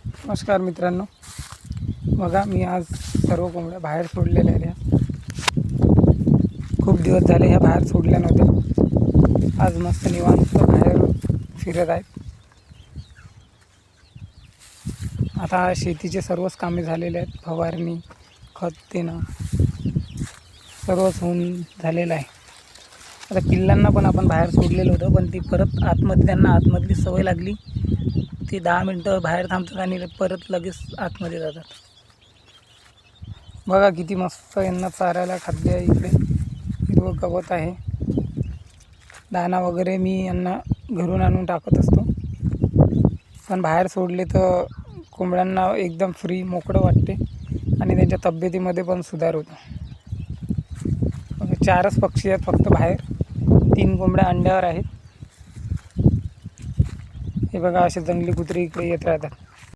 नमस्कार मित्रांनो, बघा मी आज सर्व कोंबड्या बाहेर सोडलेल्या आहेत. खूप दिवस झाले ह्या बाहेर सोडल्या नव्हत्या. आज मस्त निवांत बाहेर फिरत आहेत. आता शेतीचे सर्वच कामे झालेले आहेत. फवारणी, खत देणं सर्वच होऊन झालेलं आहे. आता पिल्लांना पण आपण बाहेर सोडलेलं होतं, पण ती परत त्यांना आतमधली सवय लागली. ती 10 मिनटं बाहेर थांबतात आणि परत लगेच आतमध्ये जातात. बघा किती मस्त यांना चारायला खाद्य आहे. इकडे हिरवं गवत आहे. दाना वगैरे मी यांना घरून आणून टाकत असतो, पण बाहेर सोडले तर कोंबड्यांना एकदम फ्री मोकळं वाटते आणि त्यांच्या तब्येतीमध्ये पण सुधार होतो. 4च पक्षी आहेत फक्त बाहेर. 3 कोंबड्या अंड्यावर आहेत. हे बघा, असे जंगली कुत्रे इकडे येत राहतात.